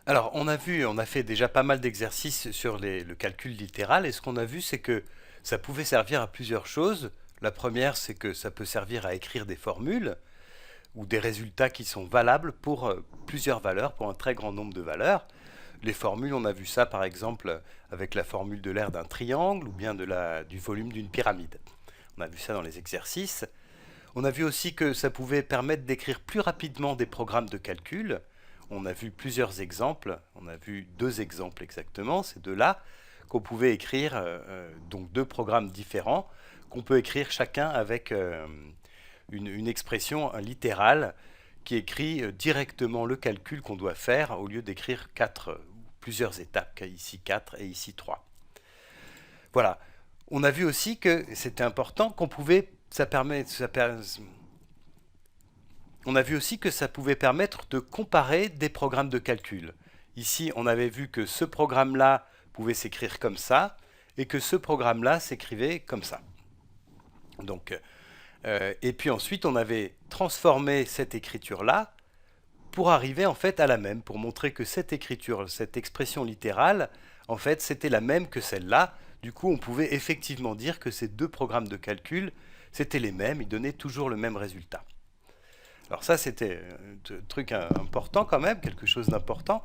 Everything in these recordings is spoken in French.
Alors, on a fait déjà pas mal d'exercices sur le calcul littéral, et ce qu'on a vu, c'est que ça pouvait servir à plusieurs choses. La première, c'est que ça peut servir à écrire des formules ou des résultats qui sont valables pour plusieurs valeurs, pour un très grand nombre de valeurs. Les formules, on a vu ça par exemple avec la formule de l'aire d'un triangle ou bien du volume d'une pyramide. On a vu ça dans les exercices. On a vu aussi que ça pouvait permettre d'écrire plus rapidement des programmes de calcul. On a vu plusieurs exemples, on a vu deux exemples exactement, ces deux-là, qu'on pouvait écrire, donc deux programmes différents, qu'on peut écrire chacun avec une expression littérale qui écrit directement le calcul qu'on doit faire au lieu d'écrire plusieurs étapes, ici 4 et ici 3. Voilà. On a vu aussi que c'était important qu'on pouvait, on a vu aussi que ça pouvait permettre de comparer des programmes de calcul. Ici, on avait vu que ce programme-là pouvait s'écrire comme ça et que ce programme-là s'écrivait comme ça. Donc, et puis ensuite, on avait transformé cette écriture-là pour arriver en fait à la même, pour montrer que cette écriture, cette expression littérale, en fait, c'était la même que celle-là. Du coup, on pouvait effectivement dire que ces deux programmes de calcul, c'était les mêmes, ils donnaient toujours le même résultat. Alors ça, c'était un truc important quand même, quelque chose d'important.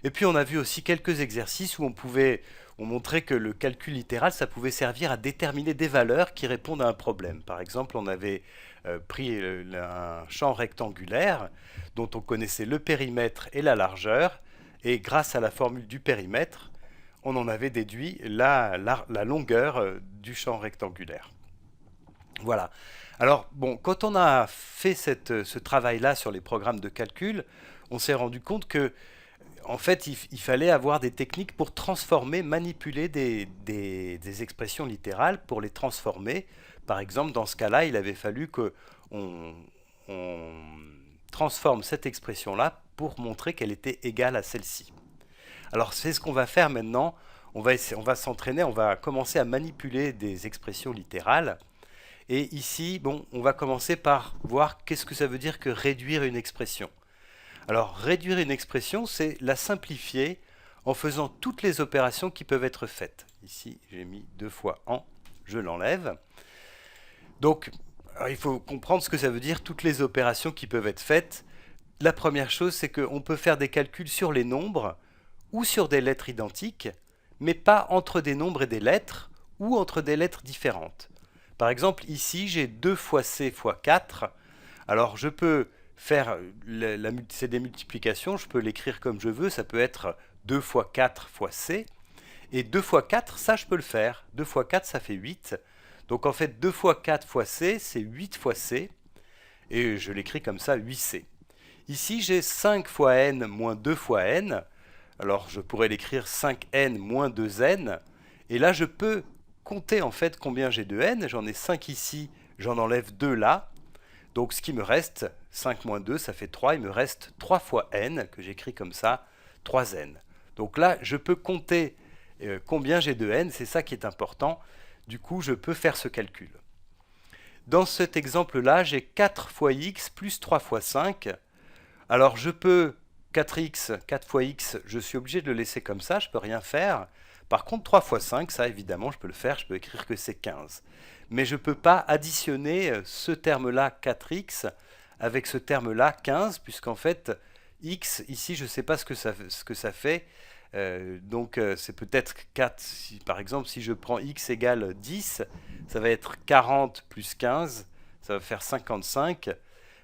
Et puis on a vu aussi quelques exercices où on montrait que le calcul littéral, ça pouvait servir à déterminer des valeurs qui répondent à un problème. Par exemple, on avait pris un champ rectangulaire dont on connaissait le périmètre et la largeur, et grâce à la formule du périmètre, on en avait déduit la longueur du champ rectangulaire. Voilà. Alors, bon, quand on a fait ce travail-là sur les programmes de calcul, on s'est rendu compte que, en fait, il fallait avoir des techniques pour transformer, manipuler des expressions littérales, pour les transformer. Par exemple, dans ce cas-là, il avait fallu que on transforme cette expression-là pour montrer qu'elle était égale à celle-ci. Alors, c'est ce qu'on va faire maintenant. On va s'entraîner, on va commencer à manipuler des expressions littérales. Et ici, bon, on va commencer par voir qu'est-ce que ça veut dire que réduire une expression. Alors, réduire une expression, c'est la simplifier en faisant toutes les opérations qui peuvent être faites. Ici, j'ai mis deux fois en, je l'enlève. Donc, alors, il faut comprendre ce que ça veut dire, toutes les opérations qui peuvent être faites. La première chose, c'est qu'on peut faire des calculs sur les nombres ou sur des lettres identiques, mais pas entre des nombres et des lettres ou entre des lettres différentes. Par exemple, ici, j'ai 2 fois c fois 4. Alors, je peux faire, c'est des multiplications, je peux l'écrire comme je veux, ça peut être 2 fois 4 fois c. Et 2 fois 4, ça, je peux le faire. 2 fois 4, ça fait 8. Donc, en fait, 2 fois 4 fois c, c'est 8 fois c. Et je l'écris comme ça, 8c. Ici, j'ai 5 fois n moins 2 fois n. Alors, je pourrais l'écrire 5n moins 2n. Et là, je peux compter en fait combien j'ai de n. J'en ai 5 ici, j'en enlève 2 là. Donc, ce qui me reste, 5 moins 2, ça fait 3. Il me reste 3 fois n, que j'écris comme ça, 3n. Donc là, je peux compter combien j'ai de n. C'est ça qui est important. Du coup, je peux faire ce calcul. Dans cet exemple-là, j'ai 4 fois x plus 3 fois 5. Alors je peux 4x, 4 fois x, je suis obligé de le laisser comme ça, je ne peux rien faire. Par contre 3 fois 5, ça évidemment je peux le faire, je peux écrire que c'est 15. Mais je ne peux pas additionner ce terme-là 4x avec ce terme-là 15, puisqu'en fait x, ici je ne sais pas ce que ça fait. Donc c'est peut-être 4, par exemple si je prends x égale 10, ça va être 40 plus 15, ça va faire 55.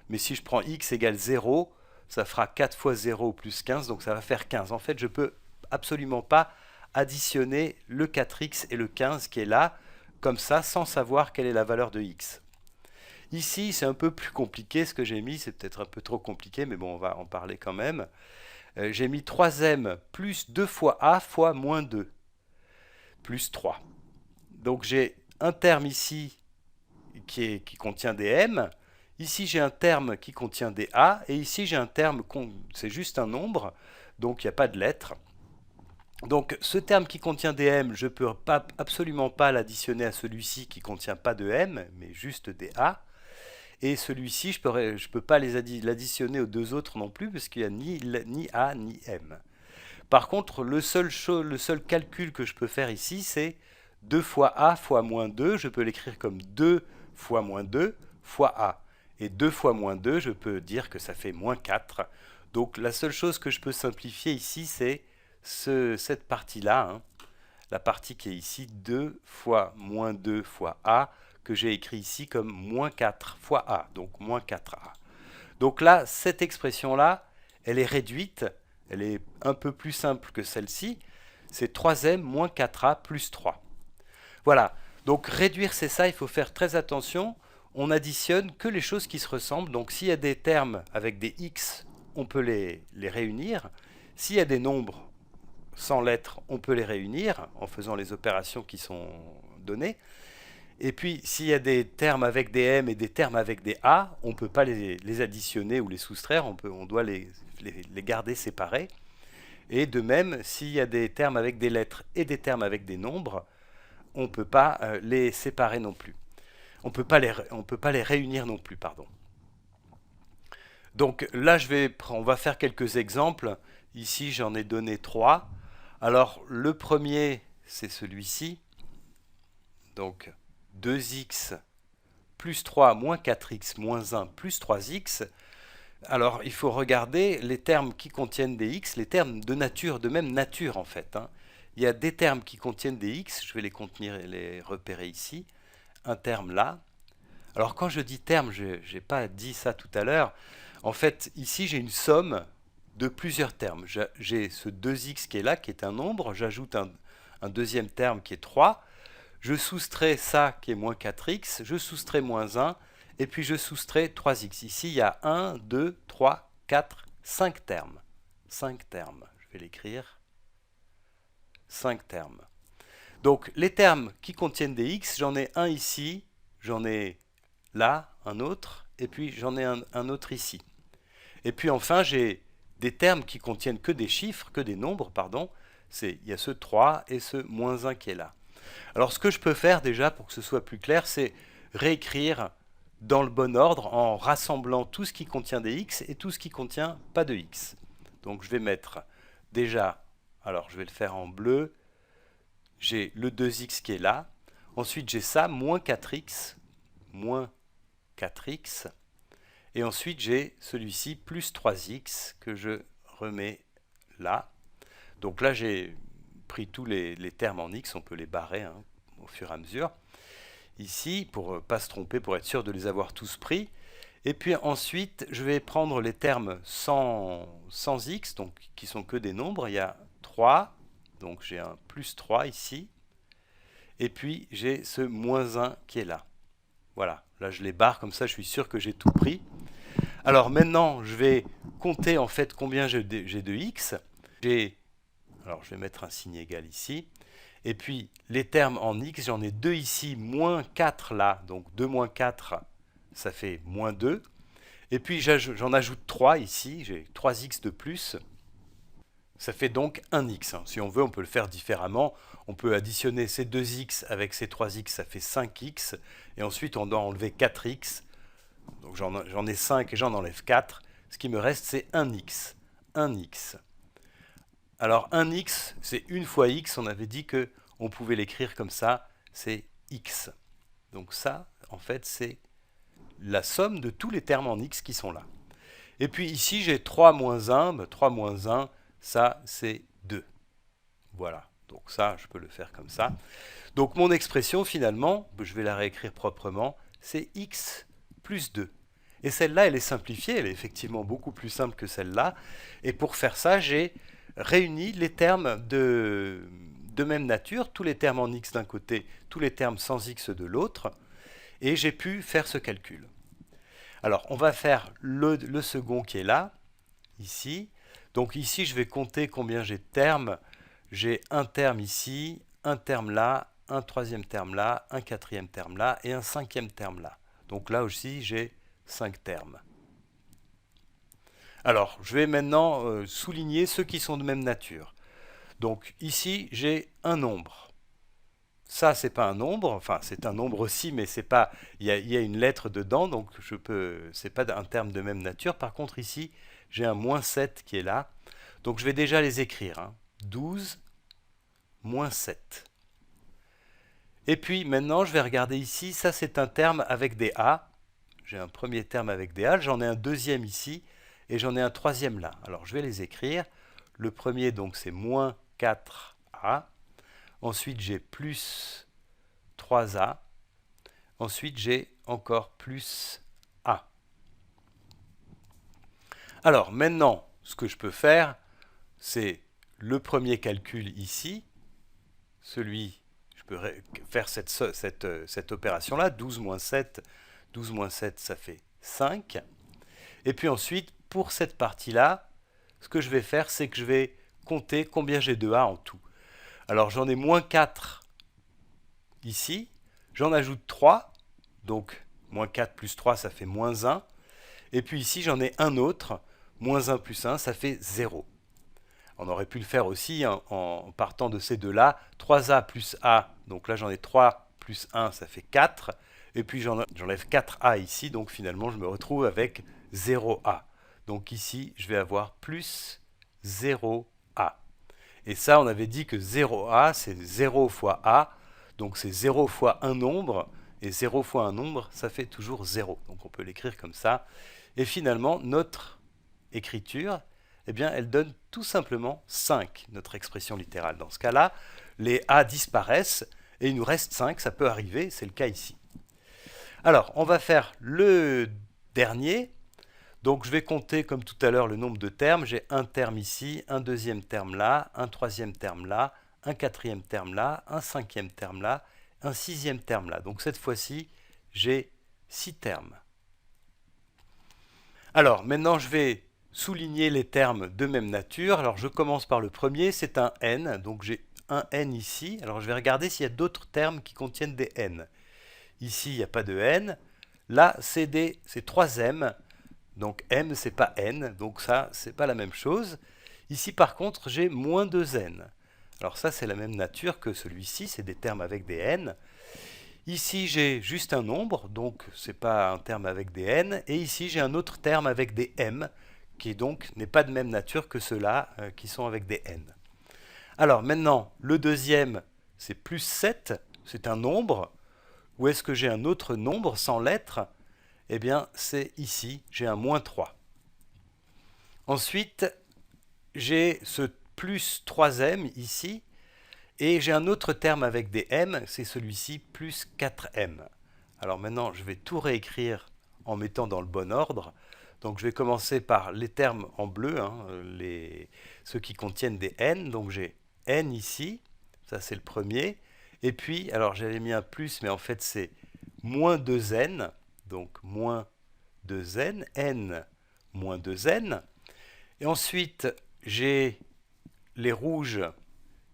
Mais si je prends x égale 0, ça fera 4 fois 0 plus 15, donc ça va faire 15. En fait, je ne peux absolument pas additionner le 4x et le 15 qui est là, comme ça, sans savoir quelle est la valeur de x. Ici, c'est un peu plus compliqué, ce que j'ai mis, c'est peut-être un peu trop compliqué, mais bon, on va en parler quand même. J'ai mis 3m plus 2 fois a fois moins 2, plus 3. Donc j'ai un terme ici qui contient des m. Ici, j'ai un terme qui contient des A, et ici, j'ai un terme, c'est juste un nombre, donc il n'y a pas de lettres. Donc, ce terme qui contient des M, je ne peux absolument pas l'additionner à celui-ci qui ne contient pas de M, mais juste des A. Et celui-ci, je ne peux pas l'additionner aux deux autres non plus, parce qu'il n'y a ni A ni M. Par contre, le seul calcul que je peux faire ici, c'est 2 fois A fois moins 2. Je peux l'écrire comme 2 fois moins 2 fois A. Et 2 fois moins 2, je peux dire que ça fait moins 4. Donc la seule chose que je peux simplifier ici, c'est cette partie-là, hein, la partie qui est ici, 2 fois moins 2 fois A, que j'ai écrit ici comme moins 4 fois A, donc moins 4A. Donc là, cette expression-là, elle est réduite, elle est un peu plus simple que celle-ci, c'est 3m moins 4A plus 3. Voilà, donc réduire c'est ça, il faut faire très attention, on additionne que les choses qui se ressemblent, donc s'il y a des termes avec des x, on peut les réunir, s'il y a des nombres sans lettres, on peut les réunir en faisant les opérations qui sont données. Et puis, s'il y a des termes avec des M et des termes avec des A, on ne peut pas les additionner ou les soustraire, on doit les garder séparés. Et de même, s'il y a des termes avec des lettres et des termes avec des nombres, on ne peut pas les séparer non plus. On ne peut pas les réunir non plus, pardon. Donc là, on va faire quelques exemples. Ici, j'en ai donné 3. Alors, le premier, c'est celui-ci. Donc, 2x plus 3 moins 4x moins 1 plus 3x. Alors, il faut regarder les termes qui contiennent des x, les termes de même nature en fait, hein. Il y a des termes qui contiennent des x, je vais les contenir et les repérer ici. Un terme là. Alors, quand je dis terme, je n'ai pas dit ça tout à l'heure. En fait, ici, j'ai une somme de plusieurs termes. J'ai ce 2x qui est là, qui est un nombre. J'ajoute un deuxième terme qui est 3. Je soustrais ça qui est moins 4x. Je soustrais moins 1. Et puis je soustrais 3x. Ici, il y a 1, 2, 3, 4, 5 termes. 5 termes. Je vais l'écrire. 5 termes. Donc, les termes qui contiennent des x, j'en ai un ici. J'en ai là, un autre. Et puis, j'en ai un autre ici. Et puis, enfin, j'ai des termes qui contiennent que des chiffres, que des nombres, pardon. Il y a ce 3 et ce moins 1 qui est là. Alors, ce que je peux faire déjà, pour que ce soit plus clair, c'est réécrire dans le bon ordre en rassemblant tout ce qui contient des x et tout ce qui contient pas de x. Donc, je vais mettre déjà, alors je vais le faire en bleu, j'ai le 2x qui est là. Ensuite, j'ai ça, moins 4x, et ensuite, j'ai celui-ci, plus 3x, que je remets là. Donc là, j'ai pris tous les termes en x, on peut les barrer hein, au fur et à mesure. Ici, pour ne pas se tromper, pour être sûr de les avoir tous pris. Et puis ensuite, je vais prendre les termes sans x, donc qui sont que des nombres. Il y a 3, donc j'ai un plus 3 ici. Et puis, j'ai ce moins 1 qui est là. Voilà, là je les barre comme ça, je suis sûr que j'ai tout pris. Alors maintenant, je vais compter en fait combien j'ai de x. Alors je vais mettre un signe égal ici. Et puis les termes en x, j'en ai 2 ici, moins 4 là. Donc 2 moins 4, ça fait moins 2. Et puis j'en ajoute 3 ici, j'ai 3x de plus. Ça fait donc 1x. Si on veut, on peut le faire différemment. On peut additionner ces 2x avec ces 3x, ça fait 5x. Et ensuite, on doit enlever 4x. Donc j'en ai 5 et j'en enlève 4. Ce qui me reste, c'est 1x. 1x. Alors 1x, c'est 1 fois x. On avait dit qu'on pouvait l'écrire comme ça. C'est x. Donc ça, en fait, c'est la somme de tous les termes en x qui sont là. Et puis ici, j'ai 3 moins 1. 3 moins 1, ça, c'est 2. Voilà. Donc ça, je peux le faire comme ça. Donc mon expression, finalement, je vais la réécrire proprement, c'est x plus 2. Et celle-là, elle est simplifiée, elle est effectivement beaucoup plus simple que celle-là. Et pour faire ça, j'ai réuni les termes de même nature, tous les termes en x d'un côté, tous les termes sans x de l'autre, et j'ai pu faire ce calcul. Alors, on va faire le second qui est là, ici. Donc ici, je vais compter combien j'ai de termes. J'ai un terme ici, un terme là, un troisième terme là, un quatrième terme là et un cinquième terme là. Donc là aussi, j'ai 5 termes. Alors, je vais maintenant souligner ceux qui sont de même nature. Donc ici, j'ai un nombre. Ça, c'est pas un nombre, enfin c'est un nombre aussi, mais c'est pas, il y a une lettre dedans, donc c'est pas un terme de même nature. Par contre ici, j'ai un moins 7 qui est là, donc je vais déjà les écrire. Hein. 12 moins 7. Et puis maintenant, je vais regarder ici, ça c'est un terme avec des A. J'ai un premier terme avec des A, j'en ai un deuxième ici, et j'en ai un troisième là. Alors je vais les écrire. Le premier, donc, c'est moins 4A. Ensuite, j'ai plus 3A. Ensuite, j'ai encore plus A. Alors maintenant, ce que je peux faire, c'est le premier calcul ici, celui, je peux faire cette opération-là, 12 moins 7, 12 moins 7, ça fait 5. Et puis ensuite, pour cette partie-là, ce que je vais faire, c'est que je vais compter combien j'ai de A en tout. Alors j'en ai moins 4 ici, j'en ajoute 3, donc moins 4 plus 3, ça fait moins 1. Et puis ici, j'en ai un autre, moins 1 plus 1, ça fait 0. On aurait pu le faire aussi en partant de ces deux-là. 3A plus A, donc là j'en ai 3 plus 1, ça fait 4. Et puis j'enlève 4A ici, donc finalement je me retrouve avec 0A. Donc ici, je vais avoir plus 0A. Et ça, on avait dit que 0A, c'est 0 fois A. Donc c'est 0 fois un nombre. Et 0 fois un nombre, ça fait toujours 0. Donc on peut l'écrire comme ça. Et finalement, notre écriture, eh bien, elle donne tout simplement 5, notre expression littérale. Dans ce cas-là, les A disparaissent et il nous reste 5, ça peut arriver, c'est le cas ici. Alors, on va faire le dernier. Donc, je vais compter, comme tout à l'heure, le nombre de termes. J'ai un terme ici, un deuxième terme là, un troisième terme là, un quatrième terme là, un cinquième terme là, un sixième terme là. Donc, cette fois-ci, j'ai 6 termes. Alors, maintenant, je vais souligner les termes de même nature. Alors, je commence par le premier, c'est un N. Donc, j'ai un N ici. Alors, je vais regarder s'il y a d'autres termes qui contiennent des N. Ici, il n'y a pas de N. Là, c'est 3 M. Donc, M, c'est pas N. Donc, ça, c'est pas la même chose. Ici, par contre, j'ai moins 2N. Alors, ça, c'est la même nature que celui-ci. C'est des termes avec des N. Ici, j'ai juste un nombre, donc ce n'est pas un terme avec des N. Et ici, j'ai un autre terme avec des M, qui donc n'est pas de même nature que ceux-là qui sont avec des N. Alors maintenant, le deuxième, c'est plus 7, c'est un nombre. Où est-ce que j'ai un autre nombre sans lettres? Eh bien, c'est ici, j'ai un moins 3. Ensuite, j'ai ce plus 3M ici. Et j'ai un autre terme avec des M, c'est celui-ci, plus 4M. Alors maintenant, je vais tout réécrire en mettant dans le bon ordre. Donc je vais commencer par les termes en bleu, ceux qui contiennent des N. Donc j'ai N ici, ça c'est le premier. Et puis, alors j'avais mis un plus, mais en fait c'est moins 2N. Donc moins 2N, N moins 2N. Et ensuite, j'ai les rouges,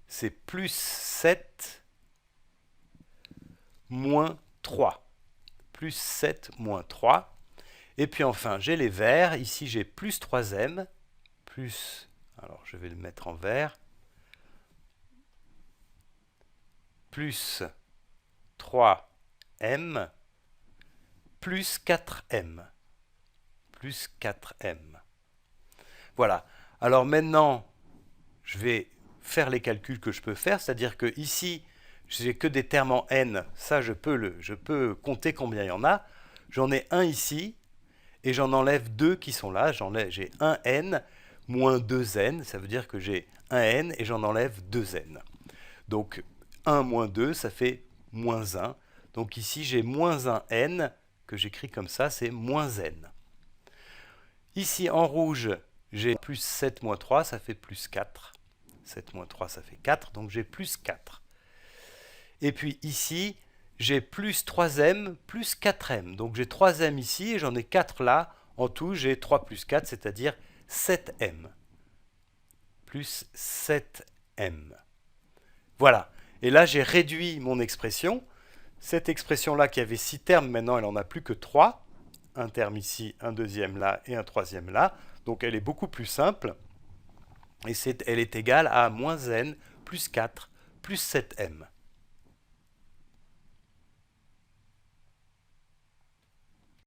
c'est plus 7 moins 3. Plus 7 moins 3. Et puis enfin, j'ai les verts. Ici, j'ai plus 3M. Plus, alors je vais le mettre en vert. Plus 3M. Plus 4M. Plus 4M. Voilà. Alors maintenant, je vais faire les calculs que je peux faire, c'est-à-dire que ici, j'ai que des termes en N, ça je peux compter combien il y en a. J'en ai un ici, et j'en enlève 2 qui sont là. J'ai un N moins 2N, ça veut dire que j'ai un N et j'en enlève 2N. Donc 1 moins 2, ça fait moins 1. Donc ici, j'ai moins 1 N, que j'écris comme ça, c'est moins N. Ici, en rouge, j'ai plus 7 moins 3, ça fait plus 4. 7 moins 3, ça fait 4, donc j'ai plus 4. Et puis ici, j'ai plus 3M plus 4M. Donc j'ai 3M ici et j'en ai 4 là. En tout, j'ai 3 plus 4, c'est-à-dire 7M. Plus 7M. Voilà. Et là, j'ai réduit mon expression. Cette expression-là qui avait 6 termes, maintenant, elle n'en a plus que 3. Un terme ici, un deuxième là et un troisième là. Donc elle est beaucoup plus simple. Et elle est égale à moins N plus 4 plus 7M.